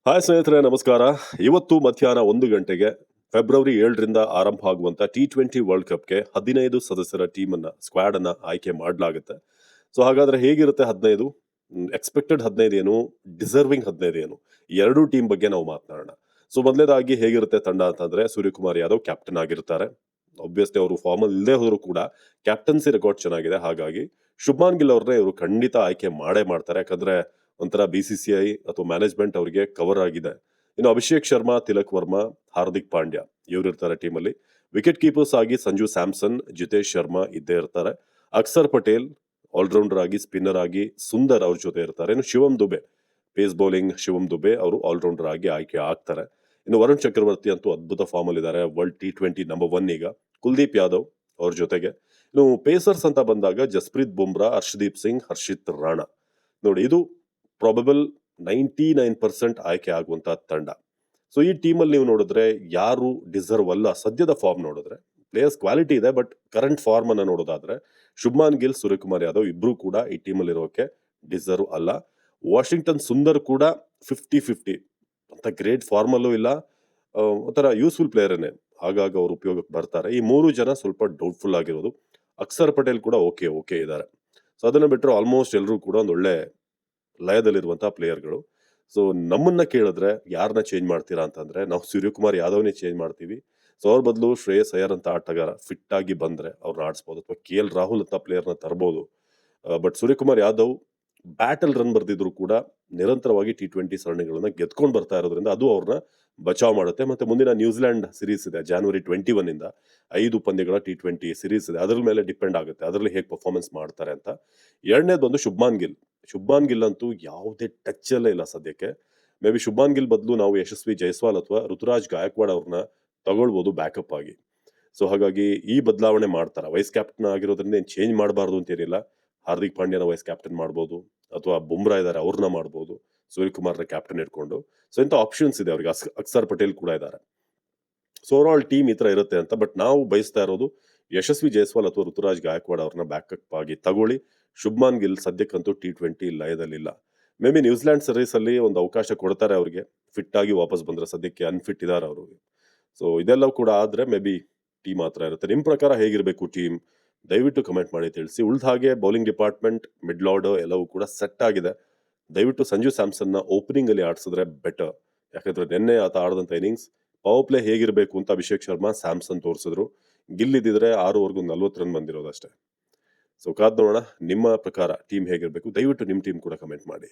Hi ಸ್ನೇಹಿತರೆ, ನಮಸ್ಕಾರ. ಇವತ್ತು ಮಧ್ಯಾಹ್ನ 1 ಗಂಟೆಗೆ ಫೆಬ್ರವರಿ 7ರಿಂದ ಆರಂಭ ಆಗುವಂತ T20 ವರ್ಲ್ಡ್ ಕಪ್ಗೆ 15 ಸದಸ್ಯರ ಸ್ಕ್ವಾಡ್ ಅನ್ನ ಆಯ್ಕೆ ಮಾಡಲಾಗುತ್ತೆ. ಸೊ ಹಾಗಾದ್ರೆ ಹೇಗಿರುತ್ತೆ 15? ಎಕ್ಸ್ಪೆಕ್ಟೆಡ್ 15 ಏನು, ಡಿಸರ್ವಿಂಗ್ 15 ಏನು, ಎರಡೂ ಟೀಮ್ ಬಗ್ಗೆ ನಾವು ಮಾತನಾಡೋಣ. ಸೊ ಮೊದಲನೇದಾಗಿ ಹೇಗಿರುತ್ತೆ ತಂಡ ಅಂತಂದ್ರೆ, ಸೂರ್ಯಕುಮಾರ್ ಯಾದವ್ ಕ್ಯಾಪ್ಟನ್ ಆಗಿರ್ತಾರೆ. ಆಬ್ವಿಯಸ್ಲಿ ಅವರು ಫಾರ್ಮ್ ಅಲ್ಲಿ ಇಲ್ಲದೆ ಹೋದ್ರು ಕೂಡ ಕ್ಯಾಪ್ಟನ್ಸಿ ರೆಕಾರ್ಡ್ ಚೆನ್ನಾಗಿದೆ. ಹಾಗಾಗಿ ಶುಭ್ಮಾನ್ ಗಿಲ್ ಅವ್ರನ್ನೇ ಇವರು ಖಂಡಿತ ಆಯ್ಕೆ ಮಾಡೇ ಮಾಡ್ತಾರೆ. ಯಾಕಂದ್ರೆ ಒಂಥರ BCCI ಅಥವಾ ಮ್ಯಾನೇಜ್ಮೆಂಟ್ ಅವರಿಗೆ ಕವರ್ ಆಗಿದೆ. ಇನ್ನು ಅಭಿಷೇಕ್ ಶರ್ಮಾ, ತಿಲಕ್ ವರ್ಮಾ, ಹಾರ್ದಿಕ್ ಪಾಂಡ್ಯ ಇವ್ರು ಇರ್ತಾರೆ ಟೀಮಲ್ಲಿ. ವಿಕೆಟ್ ಕೀಪರ್ಸ್ ಆಗಿ ಸಂಜು ಸ್ಯಾಮ್ಸನ್, ಜಿತೇಶ್ ಶರ್ಮಾ ಇದ್ದೇ ಇರ್ತಾರೆ. ಅಕ್ಸರ್ ಪಟೇಲ್ ಆಲ್ರೌಂಡರ್ ಆಗಿ, ಸ್ಪಿನ್ನರ್ ಆಗಿ ಸುಂದರ್ ಅವ್ರ ಜೊತೆ ಇರ್ತಾರೆ. ಇನ್ನು ಶಿವಮ್ ದುಬೆ, ಪೇಸ್ ಬೌಲಿಂಗ್ ಶಿವಮ್ ದುಬೆ ಅವರು ಆಲ್ರೌಂಡರ್ ಆಗಿ ಆಯ್ಕೆ ಆಗ್ತಾರೆ. ಇನ್ನು ವರುಣ್ ಚಕ್ರವರ್ತಿ ಅಂತೂ ಅದ್ಭುತ ಫಾರ್ಮ್ ಅಲ್ಲಿ ಇದ್ದಾರೆ. ವರ್ಲ್ಡ್ T20 ನಂಬರ್ 1 ಈಗ. ಕುಲ್ದೀಪ್ ಯಾದವ್ ಅವ್ರ ಜೊತೆಗೆ. ಇನ್ನು ಪೇಸರ್ಸ್ ಅಂತ ಬಂದಾಗ ಜಸ್ಪ್ರೀತ್ ಬುಮ್ರಾ, ಹರ್ಷದೀಪ್ ಸಿಂಗ್, ಹರ್ಷಿತ್ ರಾಣಾ. ನೋಡಿ, ಇದು ಪ್ರಾಬಬಲ್ 99% ಆಯ್ಕೆ ಆಗುವಂತ ತಂಡ. ಸೊ ಈ ಟೀಮಲ್ಲಿ ನೀವು ನೋಡಿದ್ರೆ ಯಾರು ಡಿಸರ್ವ್ ಅಲ್ಲ, ಸದ್ಯದ ಫಾರ್ಮ್ ನೋಡಿದ್ರೆ ಪ್ಲೇಯರ್ಸ್ ಕ್ವಾಲಿಟಿ ಇದೆ, ಬಟ್ ಕರೆಂಟ್ ಫಾರ್ಮ್ ಅನ್ನ ನೋಡೋದಾದ್ರೆ ಶುಭ್ಮಾನ್ ಗಿಲ್, ಸೂರ್ಯಕುಮಾರ್ ಯಾದವ್ ಇಬ್ರು ಕೂಡ ಈ ಟೀಮಲ್ಲಿ ಇರೋಕೆ ಡಿಸರ್ವ್ ಅಲ್ಲ. ವಾಷಿಂಗ್ಟನ್ ಸುಂದರ್ ಕೂಡ 50-50 ಅಂತ ಗ್ರೇಟ್ ಫಾರ್ಮ್ ಅಲ್ಲೂ ಇಲ್ಲ. ಒಂಥರ ಯೂಸ್ಫುಲ್ ಪ್ಲೇಯರ್ನೇ, ಆಗಾಗ ಅವ್ರ ಉಪಯೋಗಕ್ಕೆ ಬರ್ತಾರೆ. ಈ 3 ಜನ ಸ್ವಲ್ಪ ಡೌಟ್ಫುಲ್ ಆಗಿರೋದು. ಅಕ್ಸರ್ ಪಟೇಲ್ ಕೂಡ ಓಕೆ ಇದ್ದಾರೆ. ಸೊ ಅದನ್ನ ಬಿಟ್ಟರೆ ಆಲ್ಮೋಸ್ಟ್ ಎಲ್ಲರೂ ಕೂಡ ಒಂದು ಒಳ್ಳೆ ಲಯದಲ್ಲಿರುವಂತಹ ಪ್ಲೇಯರ್ಗಳು. ಸೊ ನಮ್ಮನ್ನ ಕೇಳಿದ್ರೆ ಯಾರನ್ನ ಚೇಂಜ್ ಮಾಡ್ತೀರಾ ಅಂತಂದ್ರೆ, ನಾವು ಸೂರ್ಯಕುಮಾರ್ ಯಾದವ್ನೇ ಚೇಂಜ್ ಮಾಡ್ತೀವಿ. ಸೊ ಅವ್ರ ಬದಲು ಶ್ರೇಯಸ್ ಅಯ್ಯರ್ ಅಂತ ಆಟಗಾರ ಫಿಟ್ ಆಗಿ ಬಂದ್ರೆ ಅವ್ರನ್ನ ಆಡಿಸಬಹುದು, ಅಥವಾ KL ರಾಹುಲ್ ಅಂತ ಪ್ಲೇಯರ್ನ ತರಬಹುದು. ಬಟ್ ಸೂರ್ಯಕುಮಾರ್ ಯಾದವ್ ಬ್ಯಾಟಲ್ ರನ್ ಬರ್ದಿದ್ರು ಕೂಡ ನಿರಂತರವಾಗಿ T20 ಸರಣಿಗಳನ್ನ ಗೆದ್ಕೊಂಡು ಬರ್ತಾ ಇರೋದ್ರಿಂದ ಅದು ಅವ್ರನ್ನ ಬಚಾವ್ ಮಾಡುತ್ತೆ. ಮತ್ತೆ ಮುಂದಿನ ನ್ಯೂಜಿಲೆಂಡ್ ಸಿರೀಸ್ ಇದೆ January 21 ಇಂದ. 5 ಪಂದ್ಯಗಳ T20 ಸಿರೀಸ್ ಇದೆ. ಅದ್ರ ಮೇಲೆ ಡಿಪೆಂಡ್ ಆಗುತ್ತೆ, ಅದರಲ್ಲಿ ಹೇಗೆ ಪರ್ಫಾರ್ಮೆನ್ಸ್ ಮಾಡ್ತಾರೆ ಅಂತ. ಎರಡನೇದು ಬಂದು ಶುಭ್ಮಾನ್ ಗಿಲ್ ಅಂತೂ ಯಾವುದೇ ಟಚ್ ಅಲ್ಲೇ ಇಲ್ಲ ಸದ್ಯಕ್ಕೆ. ಮೇ ಬಿ ಶುಭ್ಮಾನ್ ಗಿಲ್ ಬದಲು ನಾವು ಯಶಸ್ವಿ ಜೈಸ್ವಾಲ್ ಅಥವಾ ಋತುರಾಜ್ ಗಾಯಕ್ವಾಡ್ ಅವ್ರನ್ನ ತಗೊಳ್ಬಹುದು ಬ್ಯಾಕಪ್ ಆಗಿ. ಸೊ ಹಾಗಾಗಿ ಈ ಬದಲಾವಣೆ ಮಾಡ್ತಾರೆ. ವೈಸ್ ಕ್ಯಾಪ್ಟನ್ ಆಗಿರೋದ್ರಿಂದ ಏನ್ ಚೇಂಜ್ ಮಾಡಬಾರ್ದು ಅಂತೇನಿಲ್ಲ. ಹಾರ್ದಿಕ್ ಪಾಂಡ್ಯನ ವೈಸ್ ಕ್ಯಾಪ್ಟನ್ ಮಾಡ್ಬೋದು, ಅಥವಾ ಬುಮ್ರಾ ಇದ್ದಾರೆ ಅವ್ರನ್ನ ಮಾಡ್ಬೋದು, ಸೂರ್ಯಕುಮಾರ್ನ ಕ್ಯಾಪ್ಟನ್ ಇಟ್ಕೊಂಡು. ಸೊ ಇಂಥ ಆಪ್ಷನ್ಸ್ ಇದೆ ಅವ್ರಿಗೆ. ಅಕ್ಸರ್ ಪಟೇಲ್ ಕೂಡ ಇದ್ದಾರೆ. ಸೊ ಓವರ್ ಆಲ್ ಟೀಮ್ ಈ ತರ ಇರುತ್ತೆ ಅಂತ. ಬಟ್ ನಾವು ಬಯಸ್ತಾ ಇರೋದು ಯಶಸ್ವಿ ಜೈಸ್ವಾಲ್ ಅಥವಾ ಋತುರಾಜ್ ಗಾಯಕ್ವಾಡ್ ಅವ್ರನ್ನ ಬ್ಯಾಕಪ್ ಆಗಿ ತಗೊಳ್ಳಿ. ಶುಭ್ಮಾನ್ ಗಿಲ್ ಸದ್ಯಕ್ಕಂತೂ T20 ಲಯದಲ್ಲಿಲ್ಲ. ಮೇ ಬಿ ನ್ಯೂಜಿಲೆಂಡ್ ಸೀರೀಸ್ ಅಲ್ಲಿ ಒಂದು ಅವಕಾಶ ಕೊಡ್ತಾರೆ ಅವ್ರಿಗೆ, ಫಿಟ್ ಆಗಿ ವಾಪಸ್ ಬಂದ್ರೆ. ಸದ್ಯಕ್ಕೆ ಅನ್ಫಿಟ್ ಇದಾರೆ ಅವರು. ಸೊ ಇದೆಲ್ಲವೂ ಕೂಡ ಆದ್ರೆ ಮೇ ಬಿ ಟೀಮ್ ಮಾತ್ರ ಇರುತ್ತೆ. ನಿಮ್ ಪ್ರಕಾರ ಹೇಗಿರ್ಬೇಕು ಟೀಮ್? ದಯವಿಟ್ಟು ಕಮೆಂಟ್ ಮಾಡಿ ತಿಳಿಸಿ. ಉಳ್ದ ಹಾಗೆ ಬೌಲಿಂಗ್ ಡಿಪಾರ್ಟ್ಮೆಂಟ್, ಮಿಡ್ಲ್ ಆರ್ಡರ್ ಎಲ್ಲವೂ ಕೂಡ ಸೆಟ್ ಆಗಿದೆ. ದಯವಿಟ್ಟು ಸಂಜು ಸ್ಯಾಮ್ಸನ್ ನ ಓಪನಿಂಗ್ ಅಲ್ಲಿ ಆಡಿಸಿದ್ರೆ ಬೆಟರ್. ಯಾಕಂದ್ರೆ ನಿನ್ನೆ ಆತ ಆಡದಂತ ಇನ್ನಿಂಗ್ಸ್ ಪವರ್ ಪ್ಲೇ ಹೇಗಿರ್ಬೇಕು ಅಂತ ಅಭಿಷೇಕ್ ಶರ್ಮಾ, ಸ್ಯಾಮ್ಸನ್ ತೋರಿಸಿದ್ರು. ಗಿಲ್ಲಿದ್ರೆ 6 ಓವರ್ಗೂ 40 ರನ್ ಬಂದಿರೋದಷ್ಟೇ. ಸೊ ಕಾದ್ ನೋಡೋಣ. ನಿಮ್ಮ ಪ್ರಕಾರ ಟೀಮ್ ಹೇಗಿರ್ಬೇಕು? ದಯವಿಟ್ಟು ನಿಮ್ ಟೀಮ್ ಕೂಡ ಕಮೆಂಟ್ ಮಾಡಿ.